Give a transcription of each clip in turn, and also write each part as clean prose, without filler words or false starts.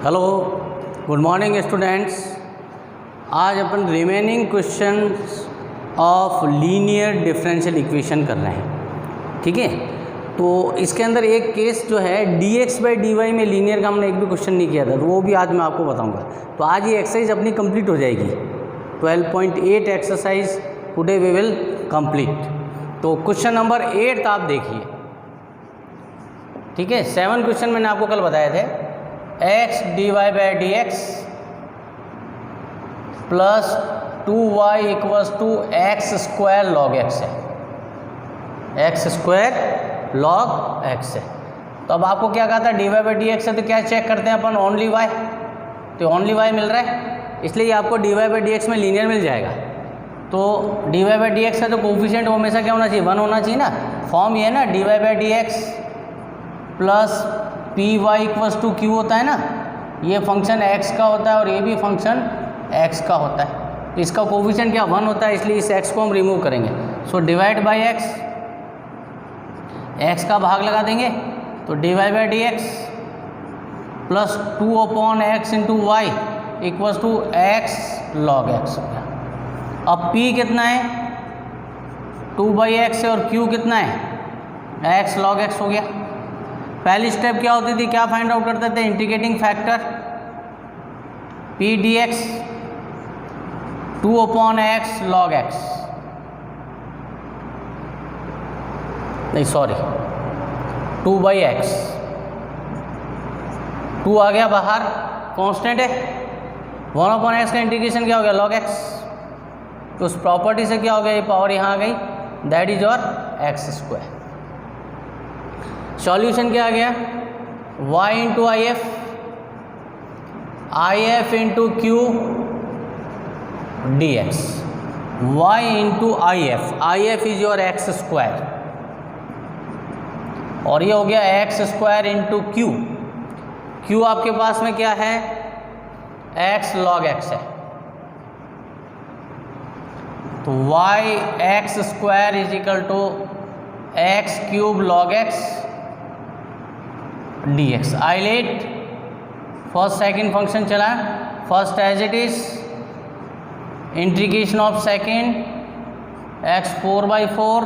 Hello, good morning students. आज अपन remaining questions of linear differential equation कर रहे हैं, ठीक है। तो इसके अंदर एक केस जो है dx/dy में लीनियर का हमने एक भी क्वेश्चन नहीं किया था, तो वो भी आज मैं आपको बताऊंगा। तो आज ये एक्सरसाइज अपनी कंप्लीट हो जाएगी। 12.8 exercise today we will complete. तो क्वेश्चन नंबर 8 आप देखिए, ठीक है। 7 क्वेश्चन मैंने आपको कल बताए थे। x dy/dx plus 2y equals to x square log x है, एक्स स्क्वायर लॉग एक्स है। तो अब आपको क्या कहा था, dy/dx है, तो क्या चेक करते हैं अपन, ओनली y। तो ओनली y मिल रहा है, इसलिए आपको dy/dx में लीनियर मिल जाएगा। तो dy/dx है तो कोफिशिएंट हमेशा क्या होना चाहिए, 1 होना चाहिए ना। फॉर्म ये है ना, dy/dx plus P Y equals to Q होता है ना। ये फंक्शन x का होता है और ये भी फंक्शन x का होता है। तो इसका कोफिशिएंट क्या 1 होता है, इसलिए इस x को हम रिमूव करेंगे। सो डिवाइड बाई x का भाग लगा देंगे, तो dy/dx plus 2/x into y equals to x log x हो गया। अब p कितना है, 2/x है, और q कितना है, x log x हो गया। पहली स्टेप क्या होती थी, क्या फाइंड आउट करते थे, integrating factor p dx 2/x log x, नहीं सॉरी 2/x, 2 आ गया बाहर, कांस्टेंट है। 1/x का इंटीग्रेशन क्या हो गया, log x। तो उस प्रॉपर्टी से क्या हो गया, ये पावर यहाँ आ गई, that is your x square. Solution क्या आ गया, y into if into Q dx, y into if is your x square, और ये हो गया एक्स स्क्वायर इंटू क्यू आपके पास में क्या है, x log x है। तो y x squared is equal to x cube log x dx। ILATE first second function चला, first as it is, integration of second x 4/4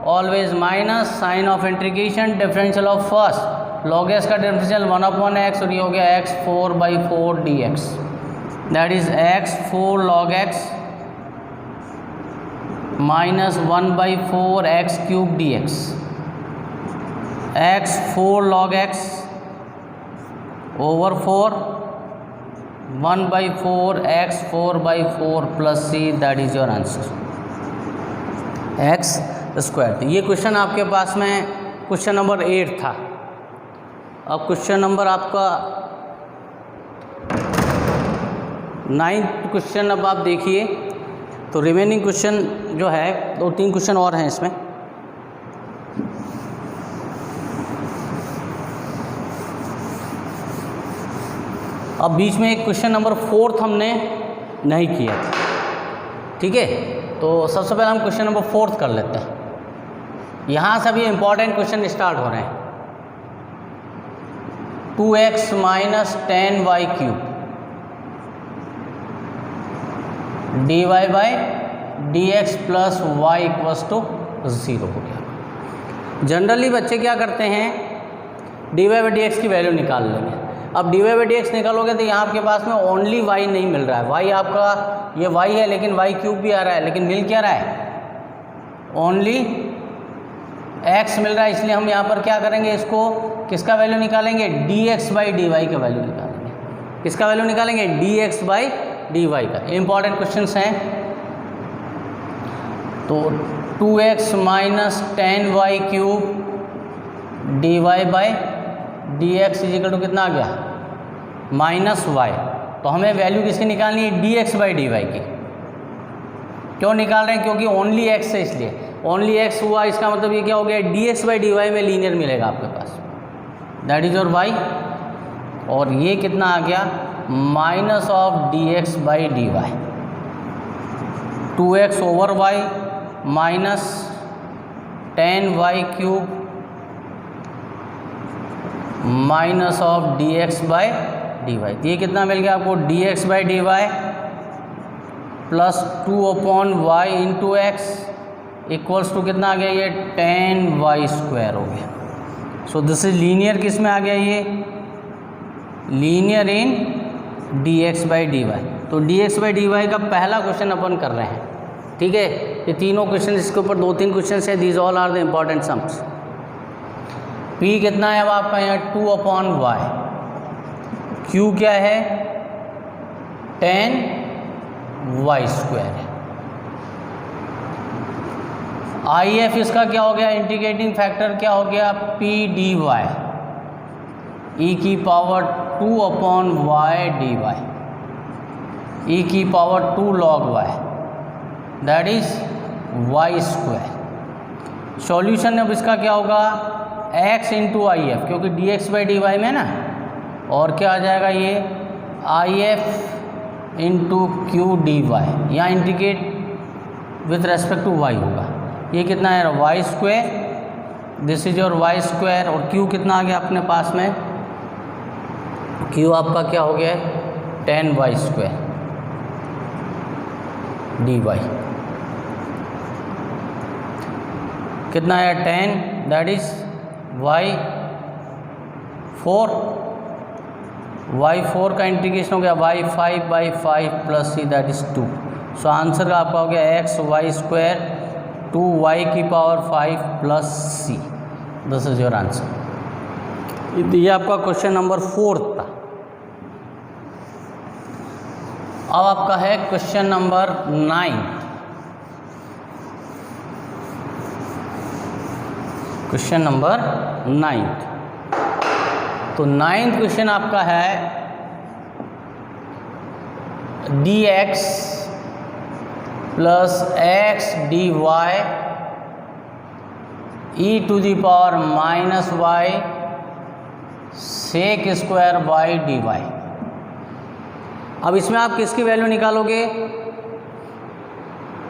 always minus sign of integration differential of first log s का differential 1/x, और ये हो गया x 4/4 dx, that is x 4 log x minus 1/4 x cube dx, x 4 log x over 4 1/4 x 4/4 plus c, that is your answer x square. तो ये question आपके पास में क्वेश्चन नंबर 8 था। अब क्वेश्चन नंबर आपका 9th क्वेश्चन अब आप देखिए। तो रिमेनिंग क्वेश्चन जो है 2-3 क्वेश्चन और हैं इसमें। अब बीच में एक क्वेश्चन नंबर 4 हमने नहीं किया था, ठीक है। तो सबसे पहले हम क्वेश्चन नंबर 4 कर लेते हैं। यहाँ से भी इम्पॉर्टेंट क्वेश्चन स्टार्ट हो रहे हैं। 2x minus 10y cube dy/dx plus y equals to 0 हो गया। जनरली बच्चे क्या करते हैं, dy/dx की वैल्यू निकाल लेंगे। अब dy/dx निकालोगे तो यहाँ आपके पास में ओनली y नहीं मिल रहा है, y आपका ये y है, लेकिन y क्यूब भी आ रहा है, लेकिन मिल क्या रहा है, ओनली x मिल रहा है। इसलिए हम यहाँ पर क्या करेंगे, इसको किसका वैल्यू निकालेंगे, dx/dy का वैल्यू निकालेंगे। किसका वैल्यू निकालेंगे, dx/dy का। इंपॉर्टेंट क्वेश्चंस हैं। तो 2x minus 10y cube dy/dx is equal to कितना आ गया, माइनस y। तो हमें वैल्यू किसकी निकालनी है, dx/dy की। क्यों निकाल रहे हैं, क्योंकि ओनली x है, इसलिए ओनली x हुआ, इसका मतलब ये क्या हो गया, dx/dy में लीनियर मिलेगा आपके पास, दैट इज योर y। और ये कितना आ गया, minus of dx/dy, 2x over y minus 10y cube minus of dx by d y. ये कितना मिल गया आपको, d x by d y plus 2/y into x equals to कितना आ गया, ये 10y² हो गया। सो दिस इज लीनियर, किस में आ गया ये, linear in d x by d y. तो d x by d y का पहला क्वेश्चन अपन कर रहे हैं, ठीक है। ये तीनों क्वेश्चन, इसके ऊपर 2-3 क्वेश्चन है, these all are the important sums. P कितना है अब आपका यहाँ 2/y, क्यू क्या है 10y² है। आई एफ इसका क्या हो गया, इंटीग्रेटिंग फैक्टर क्या हो गया, पी डी वाई ई की power 2/y D y e की power 2 log y, that is y²। Solution अब इसका क्या होगा, x इंटू आई एफ, क्योंकि d x by d y में ना, और क्या आ जाएगा ये I F into Q d y, यहाँ integrate with respect to y होगा। ये कितना है y², this is your y², और q कितना आ गया अपने पास में, q आपका क्या हो गया है 10y² डी वाई, कितना है 10, दैट इज y4 का इंटीग्रेशन हो गया y5/5 plus c, that is 2। So answer आपका हो गया xy² 2y की power 5 plus c, this is your answer. ये आपका क्वेश्चन नंबर 4 था। अब आपका है क्वेश्चन नंबर 9। क्वेश्चन नंबर 9, तो 9th क्वेश्चन आपका है dx plus x d y e to the power minus y sec square y d y. अब इसमें आप किसकी वैल्यू निकालोगे,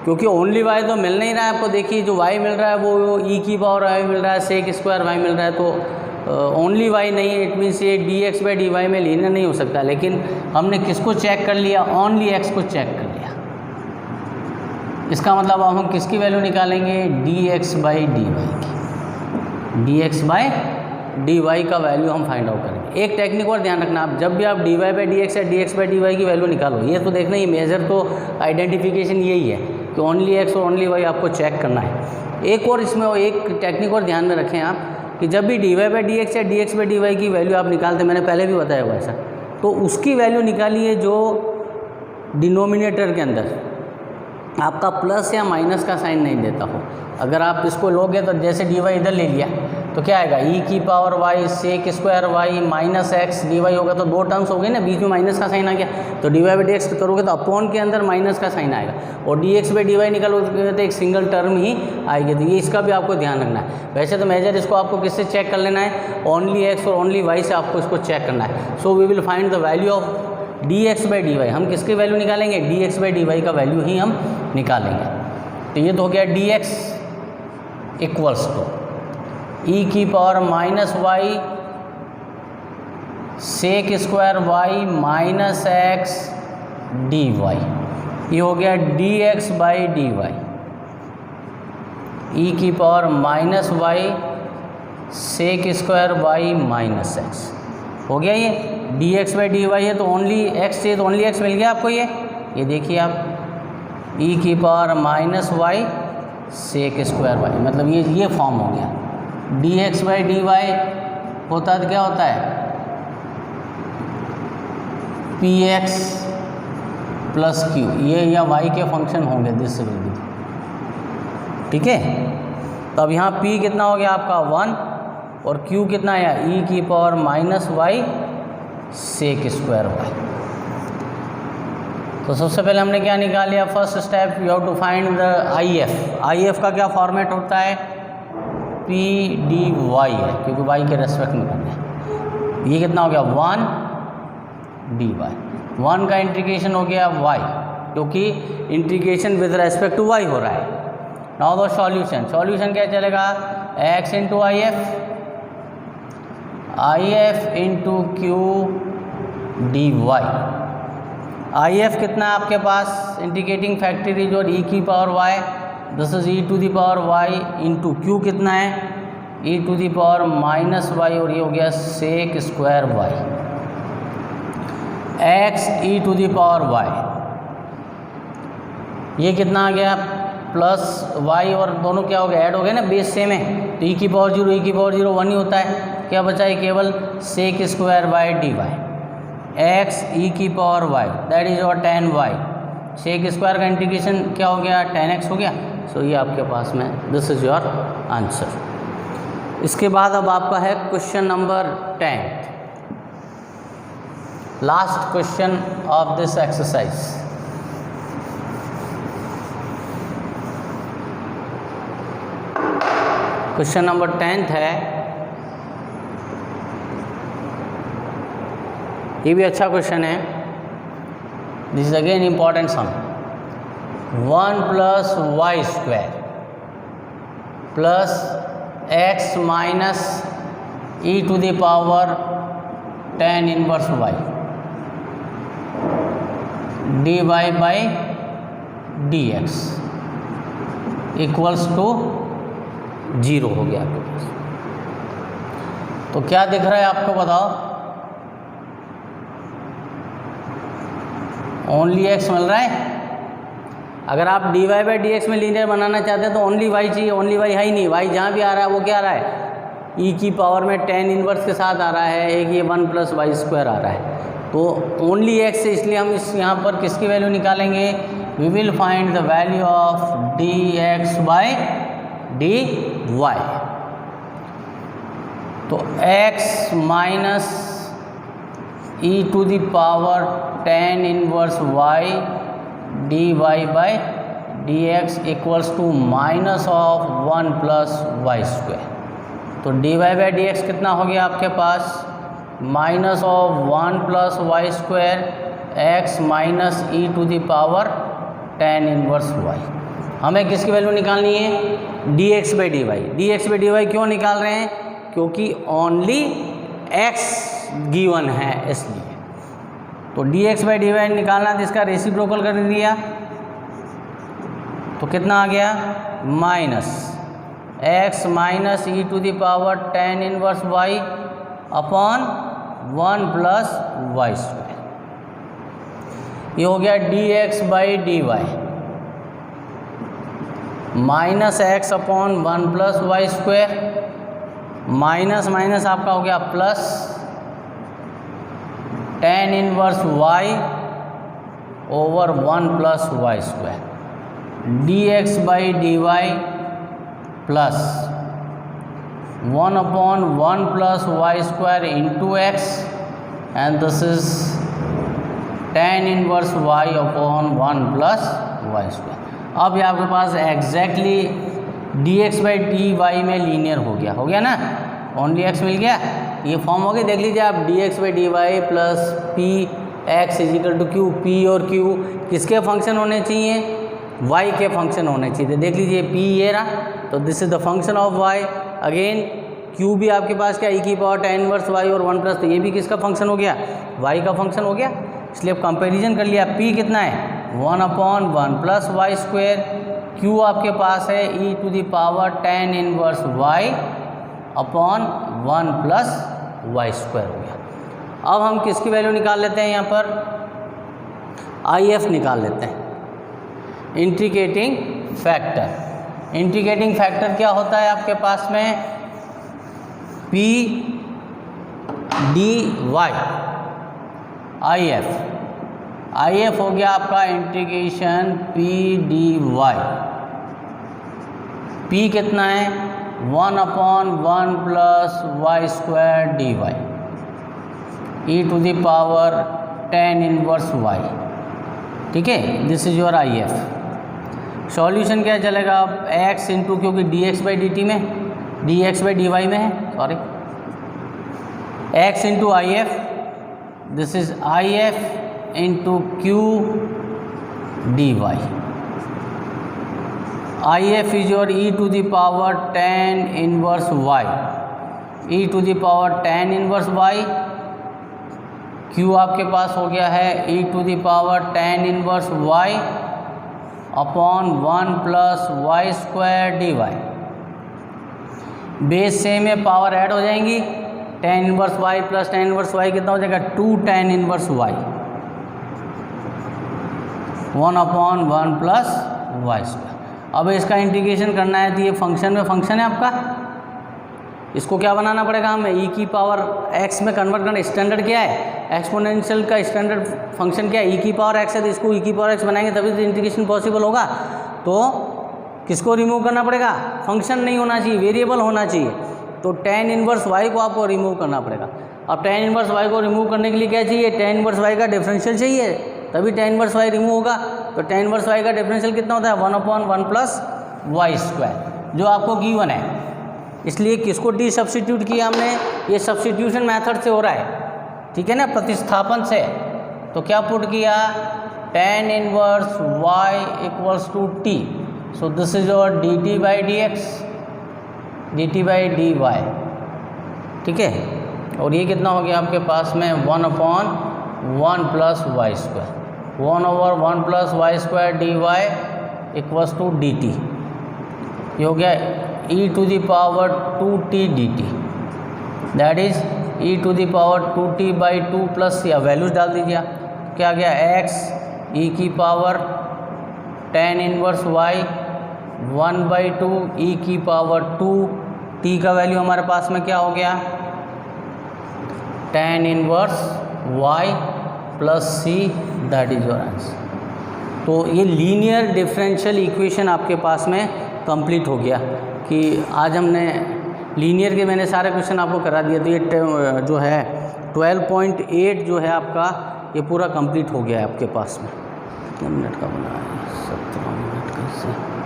क्योंकि ओनली वाई तो मिल नहीं रहा है आपको। देखिए जो वाई मिल रहा है वो ई की पावर वाई मिल रहा है, सेक स्क्वायर वाई मिल रहा है, तो ओनली वाई नहीं है, इट मीन्स ये d x by d y में लीनियर नहीं हो सकता। लेकिन हमने किसको चेक कर लिया, ओनली एक्स को चेक कर लिया। इसका मतलब अब हम किसकी वैल्यू निकालेंगे, d x by d y की, d x by d y का वैल्यू हम फाइंड आउट करेंगे। एक टेक्निक और ध्यान रखना, आप जब भी आप d y by d x या d x by d y की वैल्यू निकालो, ये तो देखना, ये मेजर तो आइडेंटिफिकेशन यही है कि ओनली एक्स और ओनली वाई आपको चेक करना है। एक और इसमें एक टेक्निक और ध्यान में रखें आप कि जब भी d y by d x या d x by d y की वैल्यू आप निकालते, मैंने पहले भी बताया हुआ ऐसा, तो उसकी वैल्यू निकालिए जो डिनोमिनेटर के अंदर आपका प्लस या माइनस का साइन नहीं देता हो। अगर आप इसको लोगे तो जैसे डी वाई इधर ले लिया तो क्या आएगा, ई की power y sec square y minus x d y होगा, तो दो टर्म्स हो गए ना, बीच में माइनस का साइन आ गया। तो d y by d x करोगे तो अपॉन के अंदर माइनस का साइन आएगा, और d x by d y निकालोगे तो एक सिंगल टर्म ही आएगी। तो ये इसका भी आपको ध्यान रखना है। वैसे तो मेजर इसको आपको किससे चेक कर लेना है, ओनली एक्स और ओनली वाई से आपको इसको चेक करना है। So we will find the value of d x by d y. हम किसकी वैल्यू निकालेंगे, d x by d y का वैल्यू ही हम निकालेंगे। तो ये तो हो गया d x equals to e की power minus y sec square y minus x d y. ये हो गया d x by d y e की power minus y sec square y minus x. हो गया ये d x by d y है, तो ओनली एक्स चाहिए, तो ओनली एक्स मिल गया आपको। ये देखिए आप ई की power minus y sec square y, मतलब ये फॉर्म हो गया। D x by d y होता है तो क्या होता है, पी एक्स प्लस क्यू, ये या वाई के फंक्शन होंगे, दिस विल बी, ठीक है। तो अब यहाँ पी कितना हो गया आपका 1 और क्यू कितना है, ई की power minus y sec square y. तो सबसे पहले हमने क्या निकाल लिया, first step you have to find the I F. I F का क्या फॉर्मेट होता है, पी डी वाई है, क्योंकि वाई के रेस्पेक्ट में करना है। ये कितना हो गया 1 डी वाई, 1 का इंटीग्रेशन हो गया वाई, क्योंकि integration with respect to y हो रहा है। नाउ द सॉल्यूशन, सॉल्यूशन क्या चलेगा, x into I F into Q d y. I F कितना है आपके पास, इंडिकेटिंग फैक्टर इज और ई की power y, this is e to the power y into q कितना है e to the power minus y, और ये हो गया sec square y x e to the power y. ये कितना आ गया प्लस वाई, और दोनों क्या हो गया ऐड हो गए ना, बेस सेम है, तो ई की पावर जीरो ई की पावर जीरो वन ही होता है, क्या बचा है केवल sec square y d y x e की पावर वाई दैट इज और टेन वाई, सेक स्क्वायर का इंटीग्रेशन क्या हो गया 10x हो गया। सो ये आपके पास में दिस इज योर आंसर। इसके बाद अब आपका है question number 10, last question of this exercise. Question number 10 है, ये भी अच्छा क्वेश्चन है, this is again important sum. 1 plus y square plus x minus e to the power 10 inverse y d y by d x equals to 0 हो गया आपके पास। तो क्या दिख रहा है आपको बताओ, ओनली एक्स मिल रहा है। अगर आप d y by d x में लीनियर बनाना चाहते हैं तो ओनली वाई चाहिए, ओनली वाई है ही नहीं, वाई जहाँ भी आ रहा है वो क्या आ रहा है ई की पावर में 10 इनवर्स के साथ आ रहा है, एक ये 1 प्लस वाई स्क्वायर आ रहा है, तो ओनली एक्स है, इसलिए हम इस यहाँ पर किसकी वैल्यू निकालेंगे, we will find the value of d x by d y. तो x minus e to the power 10 inverse y d y by d x equals to minus of 1 plus y square. तो d y by d x कितना हो गया आपके पास, minus of 1 plus y square x minus e to the power 10 inverse y. हमें किसकी value निकालनी है, D x by d y. D x by d y क्यों निकाल रहे हैं, क्योंकि ओनली एक्स गिवन है इसलिए। तो d x by d y निकालना है, इसका रेसिप्रोकल कर दिया तो कितना आ गया minus x minus e to the power 10 inverse y upon 1 plus y square. ये हो गया d x by d y minus x upon 1 plus y square, minus minus आपका हो गया plus 10 inverse y over 1 plus y square, d x by d y plus 1 upon 1 plus y square into x and this is 10 inverse y upon 1 plus y square. अब ये आपके पास exactly d x by d y में linear हो गया ना, only x मिल गया, ये फॉर्म हो गई। देख लीजिए आप d x by d y plus P x equal to Q, P और क्यू किसके फंक्शन होने चाहिए, वाई के फंक्शन होने चाहिए। तो देख लीजिए पी ये रहा, तो this is the function of y. Again Q भी आपके पास क्या ई की पावर 10 इनवर्स वाई और 1 प्लस, तो ये भी किसका फंक्शन हो गया, वाई का फंक्शन हो गया। इसलिए अब कंपेरिजन कर लिया, पी कितना है 1 upon 1 plus y square, q आपके पास है e to the power 10 inverse y upon 1 plus y square हो गया। अब हम किसकी वैल्यू निकाल लेते हैं, यहाँ पर आई एफ निकाल लेते हैं, इंटीग्रेटिंग फैक्टर। इंटीग्रेटिंग फैक्टर क्या होता है आपके पास में, p d y I F हो गया आपका integration p d y. P कितना है 1 upon 1 plus y square d y e to the power 10 inverse y, ठीक है, this is your I F. Solution क्या चलेगा अब एक्स इंटू, क्योंकि d x by d t में d x by d y में है, sorry, x into I F, this is I F into Q d y. I F is your e to the power 10 inverse y, e to the power 10 inverse y, Q आपके पास हो गया है e to the power tan inverse y upon 1 plus y square d y. Base same है, power add हो जाएंगी, tan inverse y plus tan inverse y कितना हो जाएगा 2 tan inverse y, 1 upon 1 plus y square. अब इसका integration करना है तो ये फंक्शन में फंक्शन है आपका, इसको क्या बनाना पड़ेगा हमें, e की पावर x में कन्वर्ट करना। स्टैंडर्ड क्या है, एक्सपोनेंशियल का स्टैंडर्ड फंक्शन क्या है, e की पावर x है, तो इसको e की पावर x बनाएंगे तभी तो इंटीग्रेशन पॉसिबल होगा। तो किसको रिमूव करना पड़ेगा, फंक्शन नहीं होना चाहिए, वेरिएबल होना चाहिए। तो tan इनवर्स y को आपको रिमूव करना पड़ेगा। अब tan इनवर्स y को रिमूव करने के लिए क्या चाहिए, tan इनवर्स y का डिफरेंशियल चाहिए, तभी tan इनवर्स y रिमूव होगा। तो tan इनवर्स y का डिफरेंशियल कितना होता है 1 अपॉन 1 प्लस वाई स्क्वायर, जो आपको गिवन है। इसलिए किसको डी सब्स्टिट्यूट किया हमने, ये सब्स्टिट्यूशन मेथड से हो रहा है, ठीक है ना, प्रतिस्थापन से। तो क्या पुट किया, tan inverse y equals to t, so this is your dt by d x, dt by d y, ठीक है। और ये कितना हो गया आपके पास में 1 upon 1 plus y square, 1 over 1 plus y square d y equals to d t. ये हो गया e to the power 2t dt, that is e to the power 2t by 2 plus, या वैल्यूज डाल दीजिए, क्या गया x e की पावर tan inverse y 1 by 2 e की पावर 2, t का वैल्यू हमारे पास में क्या हो गया tan inverse y plus c, that is your answer. तो ये लीनियर डिफरेंशियल इक्वेशन आपके पास में कंप्लीट हो गया कि आज हमने लीनियर के मैंने सारे क्वेश्चन आपको करा दिए। तो ये जो है 12.8 जो है आपका ये पूरा कंप्लीट हो गया है आपके पास में। कितने मिनट का बना है, 17 मिनट का।